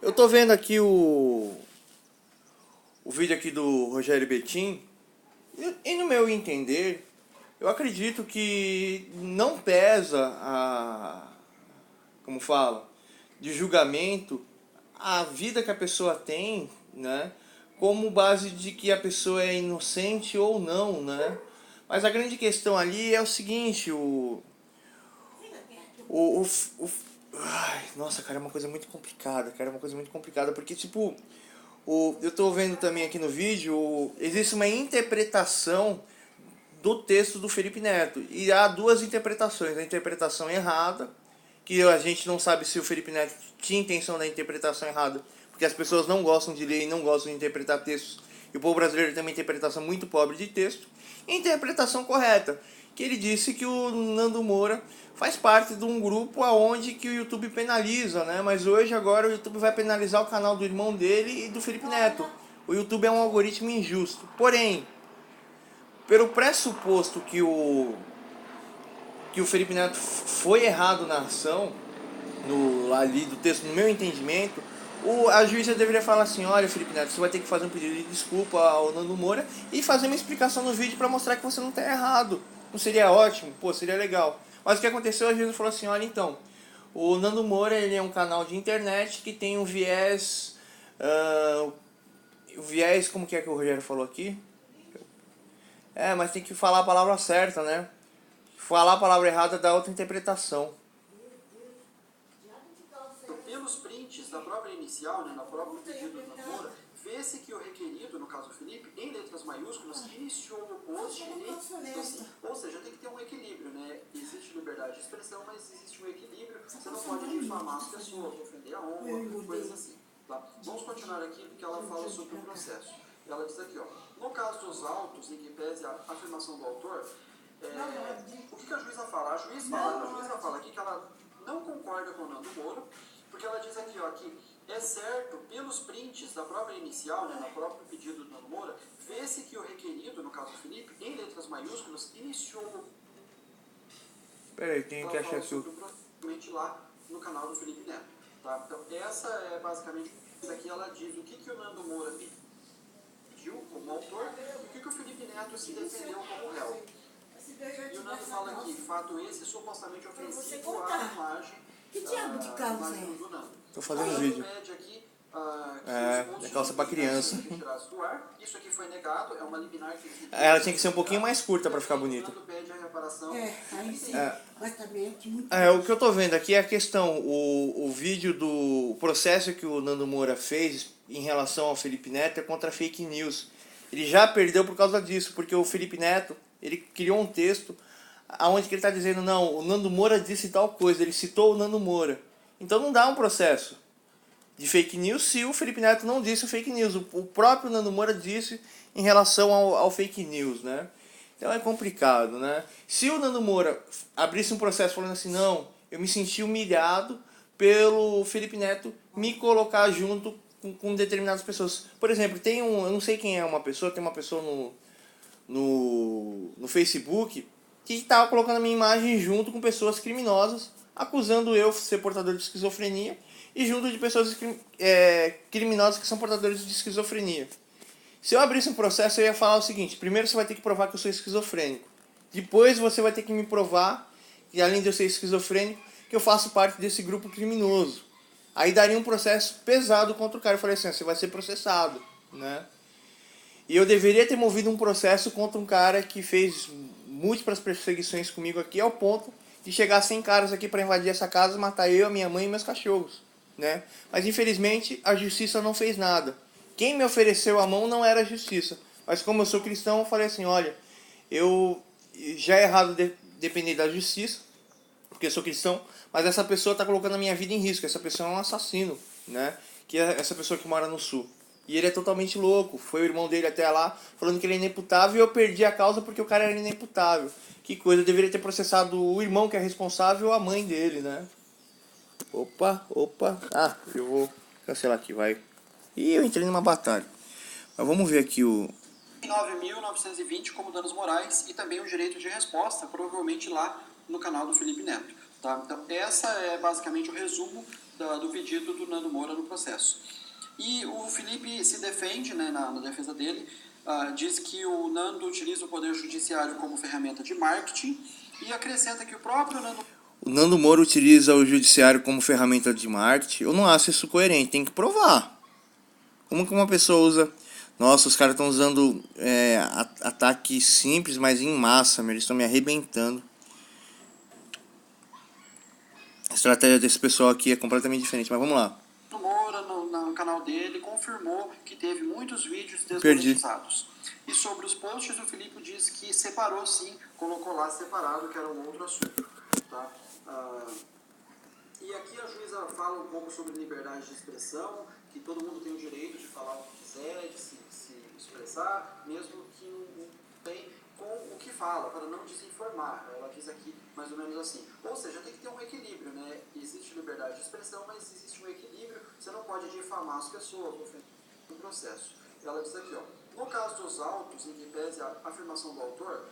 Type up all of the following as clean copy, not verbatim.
Eu tô vendo aqui o vídeo aqui do Rogério Betim e no meu entender, eu acredito que não pesa como fala, de julgamento a vida que a pessoa tem, né? Como base de que a pessoa é inocente ou não, né? Mas a grande questão ali é o seguinte, o, o, o ai, nossa, cara, é uma coisa muito complicada, cara, é uma coisa muito complicada, porque, tipo, eu tô vendo também aqui no vídeo, existe uma interpretação do texto do Felipe Neto, e há duas interpretações, a interpretação errada, que a gente não sabe se o Felipe Neto tinha intenção da interpretação errada, porque as pessoas não gostam de ler e não gostam de interpretar textos, e o povo brasileiro tem uma interpretação muito pobre de texto, e interpretação correta, que ele disse que o Nando Moura faz parte de um grupo aonde que o YouTube penaliza, né? Mas hoje agora o YouTube vai penalizar o canal do irmão dele e do Felipe Neto. O YouTube é um algoritmo injusto. Porém, pelo pressuposto que o Felipe Neto foi errado na ação, ali do texto, no meu entendimento, a juíza deveria falar assim: olha, Felipe Neto, você vai ter que fazer um pedido de desculpa ao Nando Moura e fazer uma explicação no vídeo para mostrar que você não está errado. Não seria ótimo? Pô, seria legal. Mas o que aconteceu, a juíza falou assim: olha, então, o Nando Moura, ele é um canal de internet que tem um viés... o viés, como que é que o Rogério falou aqui? Mas tem que falar a palavra certa, né? Falar a palavra errada dá outra interpretação. Pelos prints da própria inicial, né, na própria pedido da Moura, vê-se que o requerido, no caso Felipe, em letras maiúsculas, iniciou o post assim, ou seja, tem que ter um equilíbrio, né? Existe liberdade de expressão, mas existe um equilíbrio. Você não pode difamar as pessoas, ofender a honra, coisas assim. Tá? Vamos continuar aqui porque ela fala sobre o processo. Ela diz aqui, ó, no caso dos autos, em que pese a afirmação do autor, o que a juíza fala? A juíza fala aqui que ela não concorda com o Nando Moura, porque ela diz aqui, ó, que é certo, pelos prints da própria inicial, né, no próprio pedido do Nando Moura, vê-se que o requerido, no caso Felipe, em letras maiúsculas, iniciou... Peraí, tem que achar aqui provavelmente lá no canal do Felipe Neto. Tá? Então, essa é basicamente... Aqui ela diz o que o Nando Moura pediu como autor e o que o Felipe Neto se defendeu como réu. E o Nando fala aqui, fato esse supostamente ofensivo à imagem. Que diabo de calça é? Tô fazendo vídeo. É calça pra criança. Isso aqui foi negado, é uma liminar que... Ela tinha que ser um pouquinho mais curta pra ficar bonita. Aí sim, completamente muito. O que eu tô vendo aqui é a questão, o vídeo do processo que o Nando Moura fez em relação ao Felipe Neto é contra fake news. Ele já perdeu por causa disso, porque o Felipe Neto, ele criou um texto onde ele está dizendo, não, o Nando Moura disse tal coisa, ele citou o Nando Moura. Então não dá um processo de fake news se o Felipe Neto não disse o fake news. O próprio Nando Moura disse em relação ao fake news, né? Então é complicado, né? Se o Nando Moura abrisse um processo falando assim, não, eu me senti humilhado pelo Felipe Neto me colocar junto com determinadas pessoas. Por exemplo, eu não sei quem é uma pessoa, tem uma pessoa no Facebook que estava colocando a minha imagem junto com pessoas criminosas, acusando eu de ser portador de esquizofrenia e junto de pessoas criminosas que são portadores de esquizofrenia. Se eu abrisse um processo, eu ia falar o seguinte: primeiro você vai ter que provar que eu sou esquizofrênico. Depois você vai ter que me provar que, além de eu ser esquizofrênico, que eu faço parte desse grupo criminoso. Aí daria um processo pesado contra o cara. Eu falei assim, você vai ser processado, né? E eu deveria ter movido um processo contra um cara que fez múltiplas perseguições comigo aqui, ao ponto de chegar 100 caras aqui para invadir essa casa, matar eu, a minha mãe e meus cachorros, né? Mas infelizmente a justiça não fez nada. Quem me ofereceu a mão não era a justiça. Mas como eu sou cristão, eu falei assim, olha, eu já é errado depender da justiça, porque eu sou cristão, mas essa pessoa está colocando a minha vida em risco. Essa pessoa é um assassino, né? Que é essa pessoa que mora no sul. E ele é totalmente louco. Foi o irmão dele até lá falando que ele é inimputável e eu perdi a causa porque o cara era inimputável. Que coisa, eu deveria ter processado o irmão que é responsável ou a mãe dele, né? Opa. Eu vou cancelar aqui, vai. Ih, eu entrei numa batalha. Mas vamos ver aqui o... 9.920 como danos morais e também o direito de resposta, provavelmente lá no canal do Felipe Neto. Tá? Então, essa é basicamente o resumo do pedido do Nando Moura no processo. E o Felipe se defende, né, na defesa dele, diz que o Nando utiliza o Poder Judiciário como ferramenta de marketing e acrescenta que o próprio Nando... O Nando Moura utiliza o Judiciário como ferramenta de marketing. Eu não acho isso coerente, tem que provar. Como que uma pessoa usa... Nossa, os caras estão usando ataque simples, mas em massa, eles estão me arrebentando. A estratégia desse pessoal aqui é completamente diferente, mas vamos lá. Moura, no canal dele, confirmou que teve muitos vídeos desmonetizados. E sobre os posts, o Felipe diz que separou sim, colocou lá separado, que era um outro assunto. Tá? E aqui a juíza fala um pouco sobre liberdade de expressão, que todo mundo tem o direito de falar o que quiser, de se expressar, mesmo que não tem com o que fala, para não desinformar. Ela diz aqui mais ou menos assim. Ou seja, tem que ter um equilíbrio, né? Existe liberdade de expressão, mas existe um equilíbrio. Você não pode difamar as pessoas no processo. Ela diz aqui, ó, no caso dos autos, em que pese a afirmação do autor,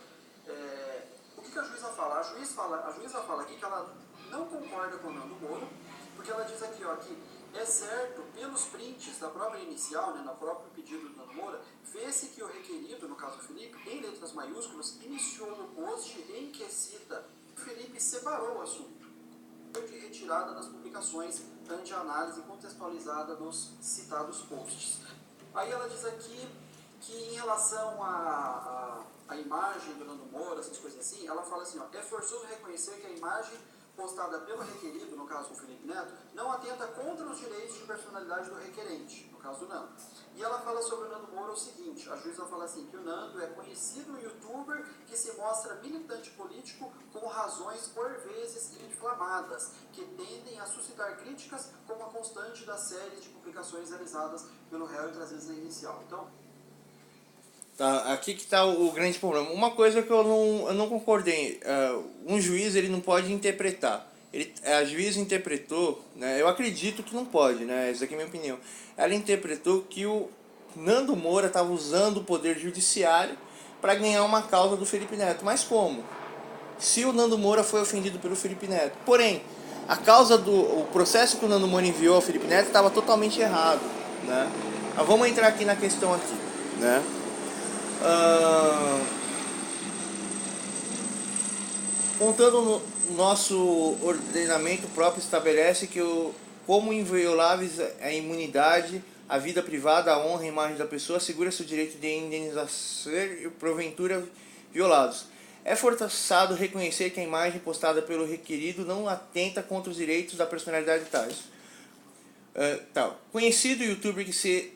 o que a juíza fala? A juíza fala aqui que ela não concorda com o Nando Moura, porque ela diz aqui, ó, que é certo, pelos prints da própria inicial, né, no próprio pedido do Nando Moura, vê-se que o requerido, no caso do Felipe, em letras maiúsculas, iniciou o post em que cita. O Felipe separou o assunto. Foi de retirada das publicações ante análise contextualizada nos citados posts. Aí ela diz aqui que em relação à imagem do Nando Moura, essas coisas assim, ela fala assim, ó, é forçoso reconhecer que a imagem postada pelo requerido, no caso do Felipe Neto, não atenta contra os direitos de personalidade do requerente, no caso do Nando. E ela fala sobre o Nando Moura o seguinte, a juíza fala assim, que o Nando é conhecido youtuber que se mostra militante político com razões por vezes inflamadas, que tendem a suscitar críticas como a constante das séries de publicações realizadas pelo réu e trazidas na inicial. Então, tá, aqui que está o grande problema. Uma coisa que eu não concordei, um juiz ele não pode interpretar. A juíza interpretou, né, eu acredito que não pode, né, essa aqui é a minha opinião. Ela interpretou que o Nando Moura estava usando o poder judiciário para ganhar uma causa do Felipe Neto. Mas como? Se o Nando Moura foi ofendido pelo Felipe Neto. Porém, o processo que o Nando Moura enviou ao Felipe Neto estava totalmente errado, né? Mas vamos entrar aqui na questão aqui, né? Contando no nosso ordenamento próprio estabelece que como invioláveis a imunidade, a vida privada, a honra e a imagem da pessoa, assegura-se o direito de indenização e porventura violados. É forçado reconhecer que a imagem postada pelo requerido não atenta contra os direitos da personalidade tais. Conhecido youtuber que se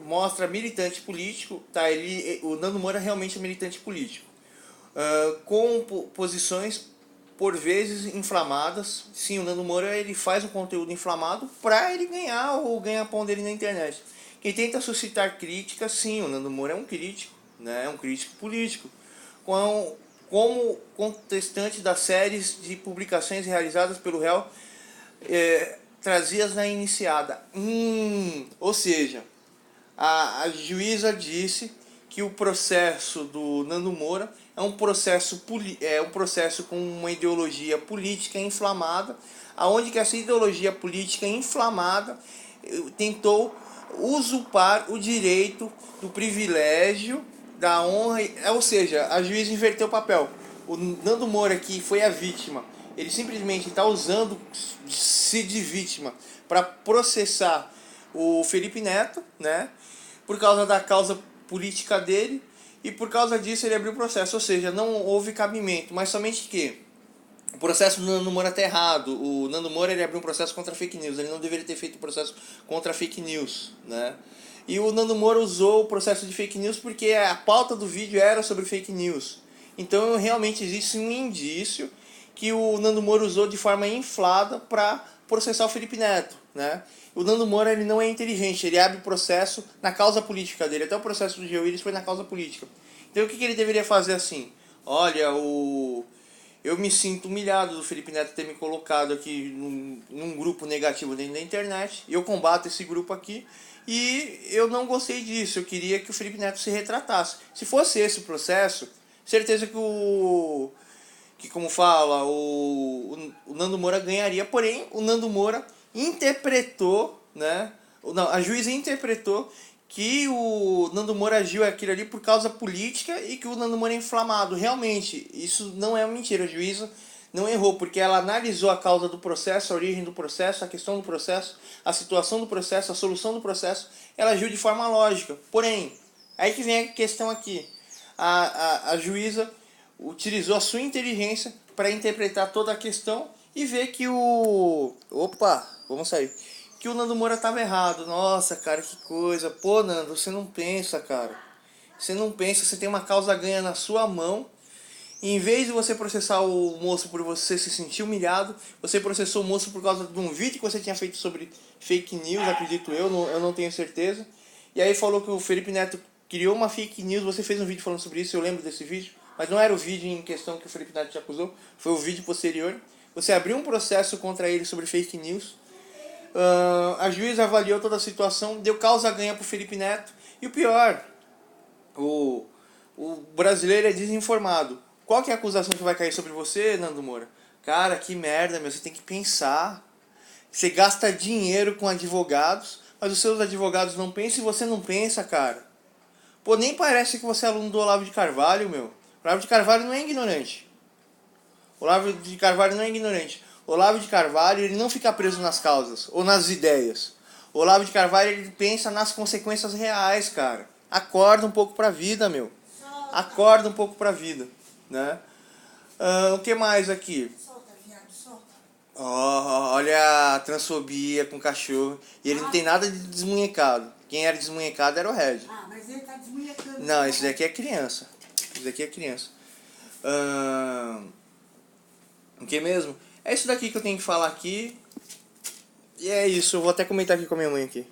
mostra militante político, o Nando Moura realmente é militante político, com posições por vezes inflamadas. Sim, o Nando Moura ele faz um conteúdo inflamado para ele ganhar o ganha-pão dele na internet. Quem tenta suscitar críticas, sim, o Nando Moura é um crítico, né? É um crítico político, como contestante das séries de publicações realizadas pelo réu, trazidas na iniciada. Ou seja, a juíza disse que o processo do Nando Moura é um processo com uma ideologia política inflamada, aonde que essa ideologia política inflamada tentou usurpar o direito do privilégio, da honra, ou seja, a juíza inverteu o papel. O Nando Moura, que foi a vítima, ele simplesmente está usando-se de vítima para processar o Felipe Neto, né? Por causa da causa política dele, e por causa disso ele abriu o processo, ou seja, não houve cabimento, mas somente que o processo do Nando Moura está errado. O Nando Moura ele abriu um processo contra fake news, ele não deveria ter feito o processo contra fake news, né? E o Nando Moura usou o processo de fake news porque a pauta do vídeo era sobre fake news. Então realmente existe um indício que o Nando Moura usou de forma inflada para processar o Felipe Neto, né? O Nando Moura ele não é inteligente, ele abre o processo na causa política dele. Até o processo do G. Willis foi na causa política. Então o que ele deveria fazer assim? Olha, eu me sinto humilhado do Felipe Neto ter me colocado aqui num grupo negativo dentro da internet. Eu combato esse grupo aqui e eu não gostei disso. Eu queria que o Felipe Neto se retratasse. Se fosse esse o processo, certeza que que como fala, o Nando Moura ganharia, porém o Nando Moura interpretou, né? Não, a juíza interpretou que o Nando Moura agiu aquilo ali por causa política e que o Nando Moura é inflamado. Realmente, isso não é mentira, a juíza não errou, porque ela analisou a causa do processo, a origem do processo, a questão do processo, a situação do processo, a solução do processo, ela agiu de forma lógica. Porém, aí que vem a questão aqui. A juíza utilizou a sua inteligência para interpretar toda a questão e ver que o... Opa, vamos sair. Que o Nando Moura estava errado. Nossa, cara, que coisa. Pô, Nando, você não pensa, cara. Você não pensa, você tem uma causa ganha na sua mão. E em vez de você processar o moço por você se sentir humilhado, você processou o moço por causa de um vídeo que você tinha feito sobre fake news, acredito eu não tenho certeza. E aí falou que o Felipe Neto criou uma fake news, você fez um vídeo falando sobre isso, eu lembro desse vídeo. Mas não era o vídeo em questão que o Felipe Neto te acusou, foi o vídeo posterior. Você abriu um processo contra ele sobre fake news. A juíza avaliou toda a situação, deu causa ganha pro Felipe Neto. E o pior, o brasileiro é desinformado. Qual que é a acusação que vai cair sobre você, Nando Moura? Cara, que merda, meu, você tem que pensar. Você gasta dinheiro com advogados, mas os seus advogados não pensam e você não pensa, cara. Pô, nem parece que você é aluno do Olavo de Carvalho, meu. O Olavo de Carvalho não é ignorante. O Olavo de Carvalho não é ignorante. O Olavo de Carvalho, ele não fica preso nas causas ou nas ideias. O Olavo de Carvalho, ele pensa nas consequências reais, cara. Acorda um pouco pra vida, meu. Acorda um pouco pra vida, né? O que mais aqui? Solta, viado, solta. Olha a transfobia com cachorro. E ele não tem nada de desmunhecado. Quem era desmunhecado era o Red. Ah, mas ele tá desmunhecando. Não, esse daqui é criança. Esse daqui é criança. O que mesmo? É isso daqui que eu tenho que falar aqui. E é isso, eu vou até comentar aqui com a minha mãe aqui.